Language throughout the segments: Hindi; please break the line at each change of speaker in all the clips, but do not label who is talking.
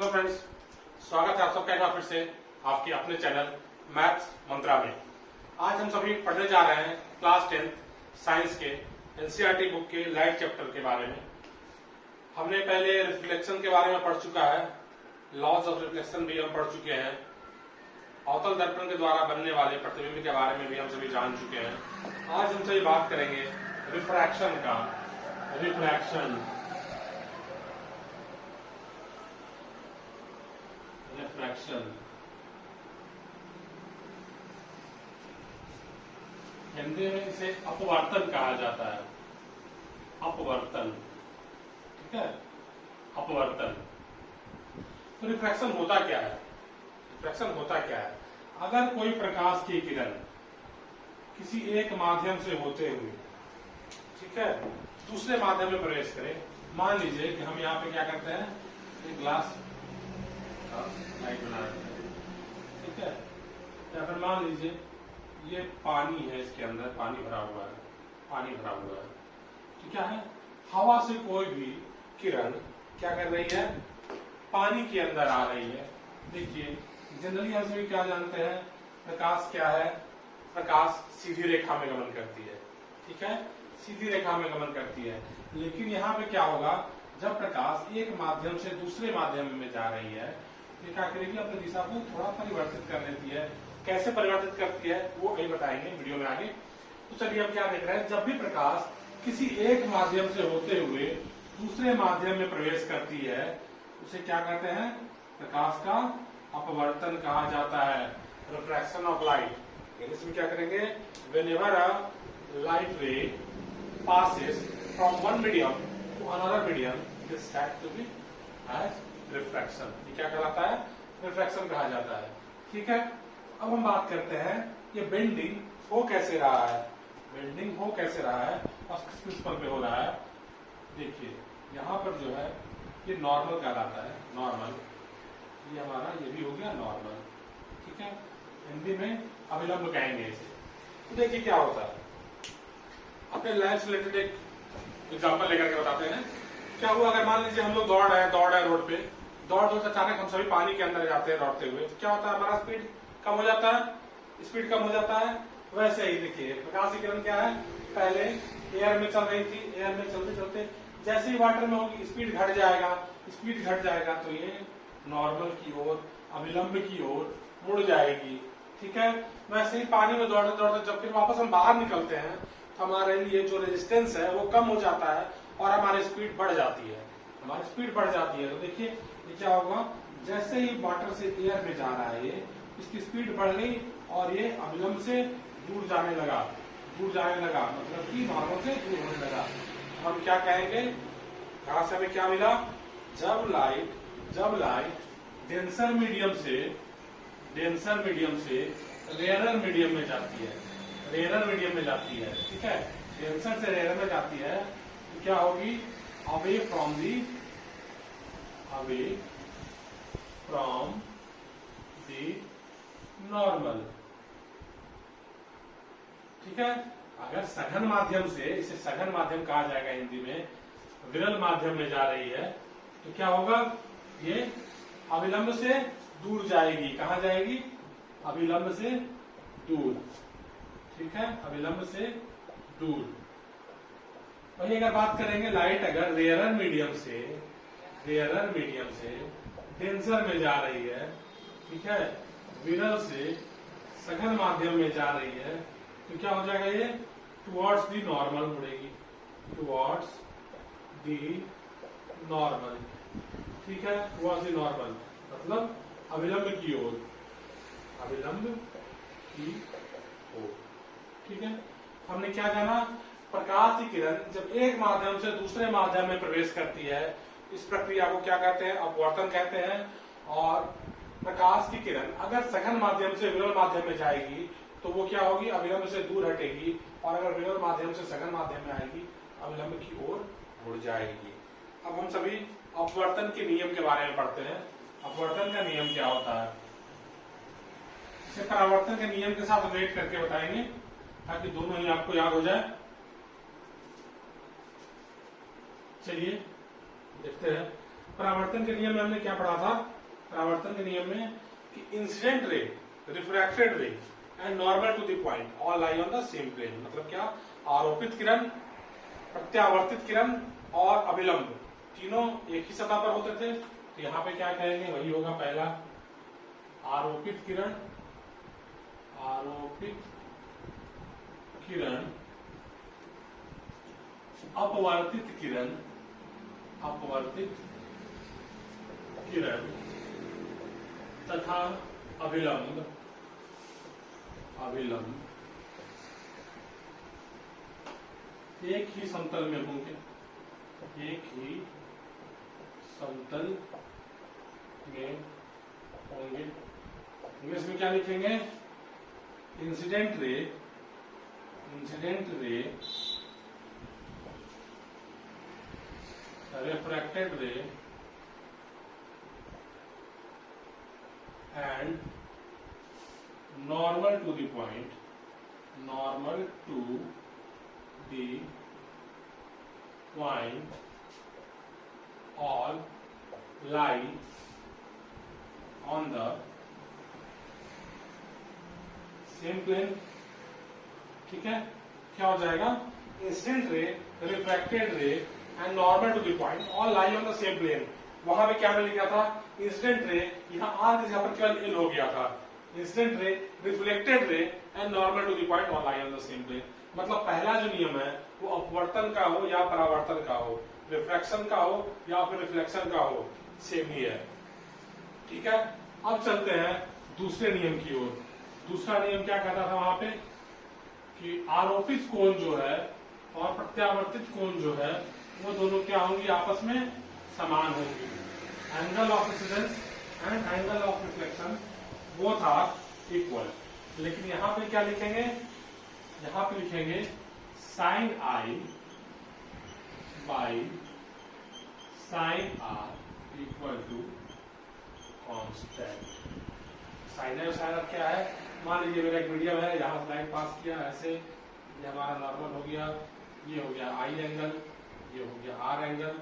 हेलो फ्रेंड्स, स्वागत है आप सबका एक बार फिर से आपके अपने चैनल मैथ्स मंत्रा में। आज हम सभी पढ़ने जा रहे हैं क्लास 10th साइंस के एनसीईआरटी बुक के लाइट चैप्टर के बारे में। हमने पहले रिफ्लेक्शन के बारे में पढ़ चुका है, लॉज ऑफ रिफ्लेक्शन भी हम पढ़ चुके हैं, अवतल दर्पण के द्वारा बनने वाले प्रतिबिंब के बारे में भी हम सभी जान चुके हैं। आज हम सभी बात करेंगे रिफ्रैक्शन का। रिफ्रैक्शन हिंदी में इसे अपवर्तन कहा जाता है। अपवर्तन, ठीक है, अपवर्तन। तो रिफ्रैक्शन होता क्या है? रिफ्रैक्शन होता क्या है? अगर कोई प्रकाश की किरण किसी एक माध्यम से होते हुए, ठीक है, दूसरे माध्यम में प्रवेश करे। मान लीजिए कि हम यहाँ पे क्या करते हैं, एक ग्लास लाइट बना रहे हैं, ठीक है, या फिर मान लीजिए ये पानी है, इसके अंदर पानी भरा हुआ है, पानी भरा हुआ है, तो क्या है, हवा से कोई भी किरण क्या कर रही है, पानी के अंदर आ रही है। देखिए जनरली हम सभी क्या जानते हैं, प्रकाश क्या है, प्रकाश सीधी रेखा में गमन करती है, ठीक है, सीधी रेखा में गमन करती है। लेकिन यहाँ पे क्या होगा, जब प्रकाश एक माध्यम से दूसरे माध्यम में जा रही है तो क्या करेगी, अपनी दिशा को थोड़ा परिवर्तित कर लेती है। कैसे परिवर्तित करती है वो अभी बताएंगे वीडियो में आगे। तो चलिए हम क्या देख रहे हैं, जब भी प्रकाश किसी एक माध्यम से होते हुए दूसरे माध्यम में प्रवेश करती है उसे क्या कहते हैं, प्रकाश का अपवर्तन कहा जाता है, रिफ्रैक्शन ऑफ लाइट। इसमें क्या करेंगे, व्हेनेवर अ लाइट रे passes from one medium to another medium, it is said to be as refraction। ये क्या कहलाता है, रिफ्रैक्शन कहा जाता है, ठीक है। अब हम बात करते हैं ये बेंडिंग हो कैसे रहा है, बेंडिंग हो कैसे रहा है और किस प्रिंसिपल पे हो रहा है। देखिए यहाँ पर जो है ये नॉर्मल कहलाता है, नॉर्मल, ये हमारा ये भी हो गया नॉर्मल, ठीक है। हिंदी में अभिलंब कहेंगे इसे। तो देखिए क्या होता है, अपने लाइफ से रिलेटेड एक एग्जांपल लेकर के बताते हैं। क्या हुआ, अगर मान लीजिए हम लोग दौड़ रहे हैं रोड पे, दौड़ अचानक हम सभी पानी के अंदर जाते हैं दौड़ते हुए, तो क्या होता है, हमारा स्पीड कम हो जाता है, स्पीड कम हो जाता है। वैसे ही देखिए प्रकाश की किरण क्या है, पहले एयर में चल रही थी, एयर में चलते चलते जैसे ही वाटर में होगी स्पीड घट जाएगा, स्पीड घट जाएगा तो ये नॉर्मल की ओर, अभिलंब की ओर मुड़ जाएगी, ठीक है। वैसे ही पानी में दौड़ते दौड़ते जब फिर वापस हम बाहर निकलते हैं तो हमारे लिए जो रेजिस्टेंस है वो कम हो जाता है और हमारी स्पीड बढ़ जाती है, हमारी स्पीड बढ़ जाती है। तो देखिए ये क्या होगा, जैसे ही वाटर से एयर में जा रहा है इसकी स्पीड बढ़ गई और ये अभिलंब से दूर जाने लगा, दूर जाने लगा, मतलब कि नॉर्मल से दूर होने लगा। हम क्या कहेंगे, यहां से हमें क्या मिला, जब लाइट डेंसर मीडियम से रेयरर मीडियम में जाती है, रेयरर मीडियम में जाती है, ठीक है, डेंसर से रेयरर में जाती है तो क्या होगी, अवे फ्रॉम दी नॉर्मल, ठीक है। अगर सघन माध्यम से, इसे सघन माध्यम कहा जाएगा हिंदी में, विरल माध्यम में जा रही है तो क्या होगा, ये अभिलंब से दूर जाएगी। कहां जाएगी, अभिलंब से दूर, ठीक है, अभिलंब से दूर। वही अगर बात करेंगे लाइट अगर रेयरर मीडियम से डेंसर में जा रही है, ठीक है, विरल से सघन माध्यम में जा रही है तो क्या हो जाएगा, ये टुवर्ड्स दी नॉर्मल मुड़ेगी, टुवर्ड्स दी नॉर्मल, ठीक है, टुवर्ड्स दी नॉर्मल मतलब अभिलंब की ओर, अभिलंब की ओर, ठीक है। हमने क्या जाना, प्रकाश की किरण जब एक माध्यम से दूसरे माध्यम में प्रवेश करती है इस प्रक्रिया को क्या कहते हैं, अपवर्तन कहते हैं। और प्रकाश की किरण अगर सघन माध्यम से विरल माध्यम में जाएगी तो वो क्या होगी, अभिलंब से दूर हटेगी, और अगर विरल माध्यम से सघन माध्यम में आएगी अभिलंब की ओर मुड़ जाएगी। अब हम सभी अपवर्तन के नियम के बारे में पढ़ते हैं। अपवर्तन का नियम क्या होता है, इसे परावर्तन के नियम के साथ रिलेट करके बताएंगे ताकि दोनों ही आपको याद हो जाए। चलिए देखते हैं, परावर्तन के नियम में हमने क्या पढ़ा था, परावर्तन के नियम में कि incident ray, refracted ray and normal to the point all lie on the same plane. मतलब क्या, आरोपित किरण, प्रत्यावर्तित किरण और अभिलंब तीनों एक ही सतह पर होते थे। तो यहां पे क्या कहेंगे, वही होगा पहला, आरोपित किरण, आरोपित किरण, अपवर्तित किरण, अपवर्तित किरण तथा अभिलंब, अभिलंब एक ही समतल में होंगे, एक ही समतल में होंगे। इंग्लिश में क्या लिखेंगे, incident ray, incident ray, refracted ray and normal to the point, normal to the point all lie on the same plane। ठीक है, क्या हो जाएगा, incident ray, refracted ray and normal to the point all lie on the same plane. वहां पे क्या मैंने लिखा था, इंसिडेंट रे, यहाँ आर की जगह पर केवल एल हो गया था। Incident ray, reflected ray and normal to the point all lie on the same plane. मतलब पहला जो नियम है वो अपवर्तन का हो या परावर्तन का हो, रिफ्रैक्शन का हो या फिर रिफ्लेक्शन का हो, सेम ही है। ठीक है, अब चलते हैं दूसरे नियम की ओर। दूसरा नियम क्या कहता था वहां पे कि आरोपित कोण जो है और प्रत्यावर्तित कोण जो है वो दोनों क्या होंगी, आपस में समान होंगी। Angle of incidence and angle of reflection both are equal. लेकिन यहां पे क्या लिखेंगे, यहां पे लिखेंगे sine i by sine r equal to constant. Sine है, साइन आर क्या है, मान लीजिए मेरा एक मीडियम है, यहां से लाइन पास किया ऐसे, ये हमारा नॉर्मल हो गया, ये हो गया आई एंगल, ये हो गया आर एंगल।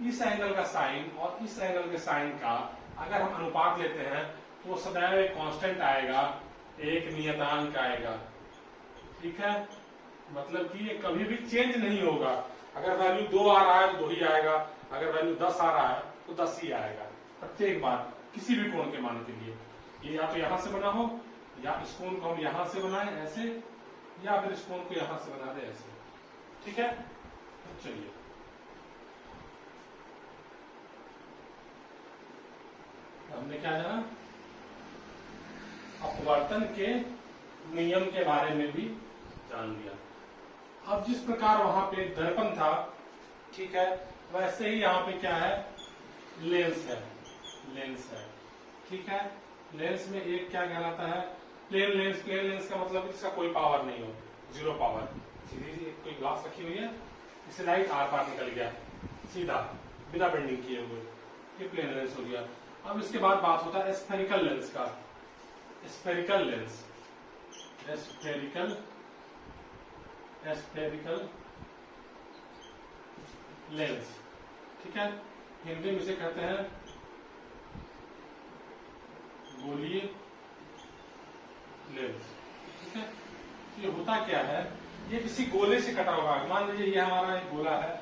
इस एंगल का साइन और इस एंगल के साइन का अगर हम अनुपात लेते हैं तो सदैव एक कांस्टेंट आएगा, एक नियतांक आएगा। ठीक है, मतलब कि ये कभी भी चेंज नहीं होगा। अगर वैल्यू 2 आ रहा है तो 2 ही आएगा, अगर वैल्यू 10 आ रहा है तो 10 ही आएगा प्रत्येक बार, किसी भी कोण के मान के लिए। ये या तो यहां से बना हो, या इस कोण को हम यहां से बनाए ऐसे, या फिर इस कोण को यहां से बना दे ऐसे। ठीक है, तो चलिए हमने क्या जाना, अपवर्तन के नियम के बारे में भी जान लिया। अब जिस प्रकार वहां पे दर्पण था, ठीक है, वैसे ही यहाँ पे क्या है, लेंस है, लेंस है। ठीक है, लेंस में एक क्या कहलाता है, प्लेन लेंस। प्लेन लेंस का मतलब इसका कोई पावर नहीं हो, 0 पावर। सीधी सी कोई ग्लास रखी हुई है, इससे लाइट आर पार निकल गया सीधा बिना बेंडिंग किए हुए, ये प्लेन लेंस हो गया। अब इसके बाद बात होता है स्फेरिकल लेंस का। Spherical lens, spherical, spherical lens. ठीक है, हिंदी में इसे कहते हैं गोलीय लेंस। ठीक है, ये होता क्या है, ये किसी गोले से कटा हुआ है। मान लीजिए ये हमारा एक गोला है,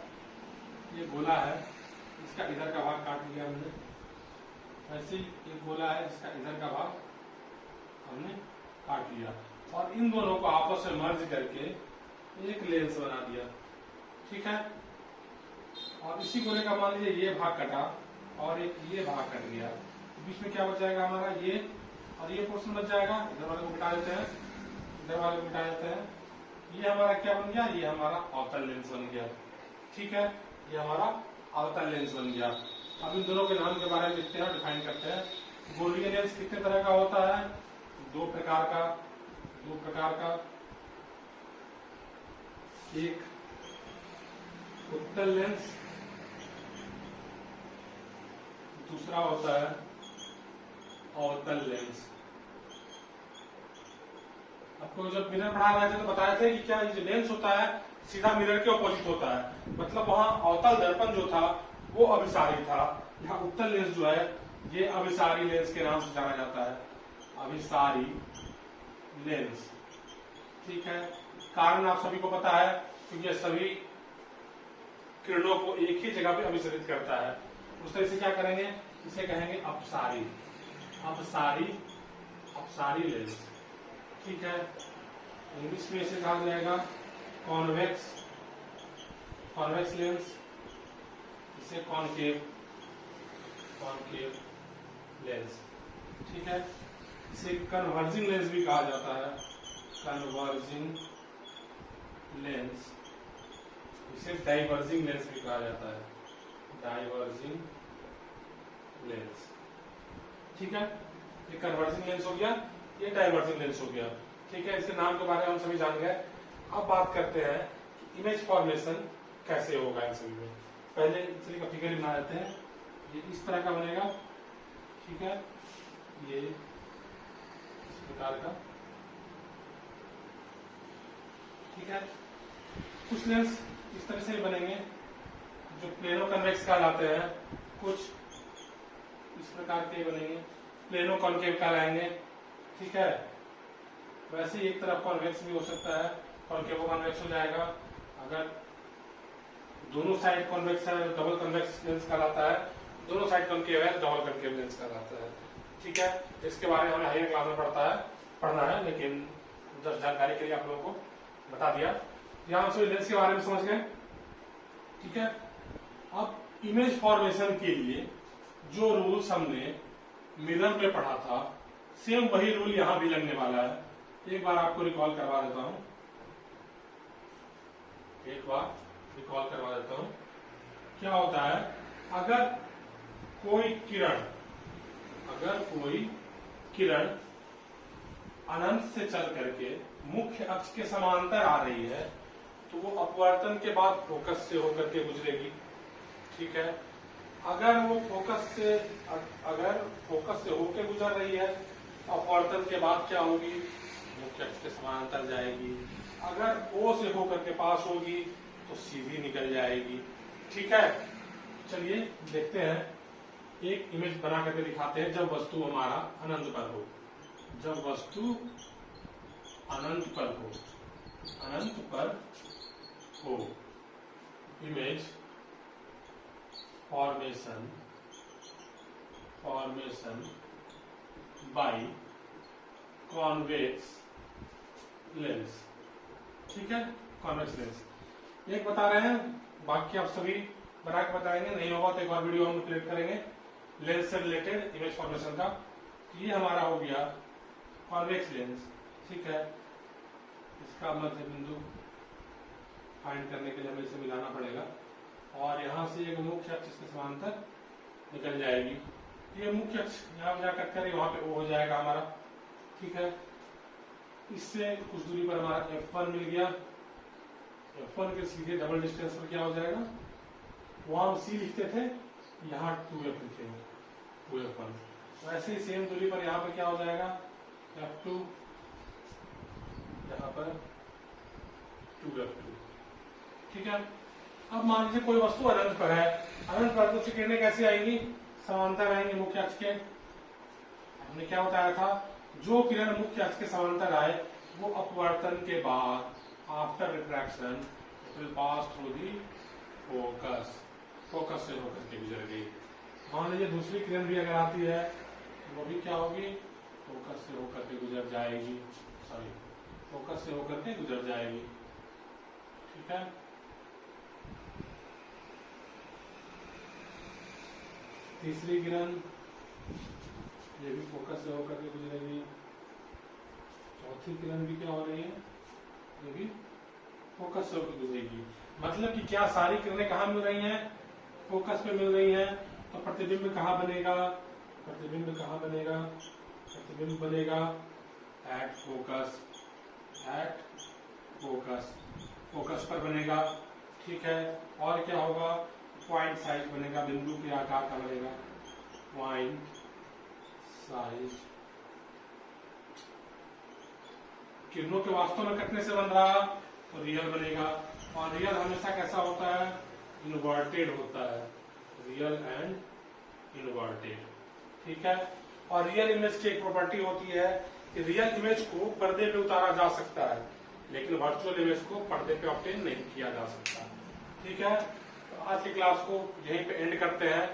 ये गोला है, इसका इधर का भाग काट लिया हमने, ऐसे ही एक गोला है, इसका इधर का भाग हमने काट लिया, और इन दोनों को आपस में मर्ज करके एक लेंस बना दिया। ठीक है, और इसी गोले का मान लीजिए ये भाग कटा और एक ये भाग कट गया, तो बीच में क्या बच जाएगा हमारा, ये और ये पोर्शन बच जाएगा। इधर वाले को मिटा देते हैं, इधर वाले को मिटा देते हैं, ये हमारा क्या बन गया, ये हमारा अवतल लेंस बन गया। ठीक है, ये हमारा अवतल लेंस बन गया। अब इन दोनों के नाम के बारे में लिखते हैं, डिफाइन करते हैं। गोलीय लेंस कितने तरह का होता है, 2 प्रकार का, 2 प्रकार का। एक उत्तल लेंस, दूसरा होता है अवतल लेंस। आपको जब मिरर पढ़ा रहे थे तो बताए थे कि क्या ये जो लेंस होता है सीधा मिरर के ऑपोजिट होता है, मतलब वहां अवतल दर्पण जो था वो अभिसारी था, यहाँ उत्तल लेंस जो है ये अभिसारी लेंस के नाम से जाना जाता है, अभिसारी लेंस। ठीक है, कारण आप सभी को पता है, क्योंकि सभी किरणों को एक ही जगह पे अभिसरित करता है। उस तरह से क्या करेंगे, इसे कहेंगे अपसारी, अपसारी, अपसारी लेंस। ठीक है, इंग्लिश में इसे कहा जाएगा कॉन्वेक्स, कॉन्वेक्स लेंस, इसे कॉनकेव, कॉनकेव लेंस। ठीक है, इसे कन्वर्जिंग लेंस भी कहा जाता है, कन्वर्जिंग लेंस। इसे डाइवर्जिंग लेंस भी कहा जाता है, डाइवर्जिंग लेंस। ठीक है, ये कन्वर्जिंग लेंस हो गया, ये डाइवर्जिंग लेंस हो गया। ठीक है, इसके नाम के बारे में हम सभी जान गए। अब बात करते हैं कि इमेज फॉर्मेशन कैसे होगा इन सभी में। पहले चलिए का फिगर बना देते हैं। ये इस तरह का बनेगा। ठीक है, ये इस प्रकार का। ठीक है, कुछ लेंस इस तरह से बनेंगे जो प्लेनो कन्वेक्स कहलाते हैं, कुछ इस प्रकार के बनेंगे, प्लेनो कॉनकेव कहलाएंगे। ठीक है, वैसे ही एक तरफ कॉन्वेक्स भी हो सकता है, कॉनकेव कॉन्वेक्स हो जाएगा। अगर दोनों साइड कॉन्वेक्स है तो डबल कन्वेक्स लेंस कहलाता है, दोनों साइड कॉनकेव है तो डबल कॉनकेव लेंस कहलाता है। ठीक है, इसके बारे में हमें हायर क्लास में पढ़ना है, लेकिन जस्ट जानकारी के लिए आप लोगों को बता दिया। यहां से लेंस के बारे में समझ गए। ठीक है, अब इमेज फॉर्मेशन के लिए जो रूल्स हमने मिरर में पढ़ा था, सेम वही रूल यहां भी लगने वाला है। एक बार आपको रिकॉल करवा देता हूं, एक बार रिकॉल करवा देता हूं। क्या होता है, अगर कोई किरण अनंत से चल करके मुख्य अक्ष के समांतर आ रही है तो वो अपवर्तन के बाद फोकस से होकर के गुजरेगी। ठीक है, अगर वो फोकस से होकर गुजर रही है तो अपवर्तन के बाद क्या होगी, मुख्य अक्ष के समांतर जाएगी। अगर ओ से होकर के पास होगी तो सीधी निकल जाएगी। ठीक है, चलिए देखते हैं, एक इमेज बना करके दिखाते हैं जब वस्तु हमारा अनंत पर हो। जब वस्तु अनंत पर हो, image formation by convex lens. ठीक है, कॉन्वेक्स लेंस एक बता रहे हैं, बाकी आप सभी बना के बताएंगे। नहीं होगा तो एक और वीडियो हम क्रिएट करेंगे लेंस से रिलेटेड इमेज फॉर्मेशन का। ये हमारा हो गया कॉन्वेक्स लेंस। ठीक है, इसका मध्य बिंदु फाइंड करने के लिए हमें इसे मिलाना पड़ेगा और यहां से एक मुख्य अक्ष के समांतर निकल जाएगी। ये मुख्य अक्ष यहां जाकर कर वहां पे ओ हो जाएगा हमारा। ठीक है, इससे कुछ दूरी पर हमारा F1 मिल गया। F1 के सीधे डबल डिस्टेंस पर क्या हो जाएगा, वहां हम C लिखते थे, यहाँ 2F लिखेंगे, 2F1। वैसे ही सेम दूरी पर यहाँ पर क्या हो जाएगा, F2, यहाँ पर 2F2। ठीक है, अब मान लीजिए कोई वस्तु अनंत पर है, अनंत पर तो किरणें कैसे आएंगी, समांतर आएंगे मुख्य अक्ष के। हमने क्या बताया था, जो किरण मुख्य अक्ष के समांतर आए वो अपवर्तन के बाद after refraction it will pass through the focus, focus से होकर के गुजर गई। मान लीजिए दूसरी किरण भी अगर आती है वो भी क्या होगी, फोकस से होकर के गुजर जाएगी, सॉरी फोकस से होकर के गुजर जाएगी। ठीक है, तीसरी किरण ये भी फोकस से होकर के गुजरेगी। चौथी किरण भी क्या हो रही है, ये भी फोकस से होकर गुजरेगी। मतलब कि क्या सारी किरणें कहाँ मिल रही हैं, फोकस पे मिल रही हैं। तो प्रतिबिंब कहाँ बनेगा, प्रतिबिंब कहाँ बनेगा, प्रतिबिंब बनेगा at focus, at focus, focus पर बनेगा। ठीक है, और क्या होगा, पॉइंट साइज बनेगा, बिंदु के आकार का बनेगा, पॉइंट साइज। किरणों के वास्तव में कटने से बन रहा तो रियल बनेगा, और रियल हमेशा कैसा होता है, इनवर्टेड होता है, रियल एंड इनवर्टेड। ठीक है। और रियल इमेज की एक प्रॉपर्टी होती है कि रियल इमेज को पर्दे पे उतारा जा सकता है, लेकिन वर्चुअल इमेज को पर्दे पे ऑब्टेन नहीं किया जा सकता। ठीक है, तो आज की क्लास को यहीं पे एंड करते हैं।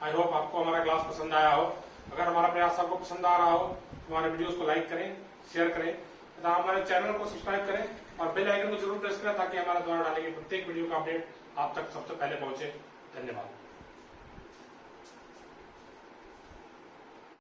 आई होप आपको हमारा क्लास पसंद आया हो। अगर हमारा प्रयास आपको पसंद आ रहा हो तो हमारे वीडियोस को लाइक करें, शेयर करें तथा हमारे चैनल को सब्सक्राइब करें और बेल आइकन को जरूर प्रेस करें ताकि हमारे द्वारा डालेंगे प्रत्येक वीडियो का अपडेट आप तक सबसे पहले पहुंचे। धन्यवाद।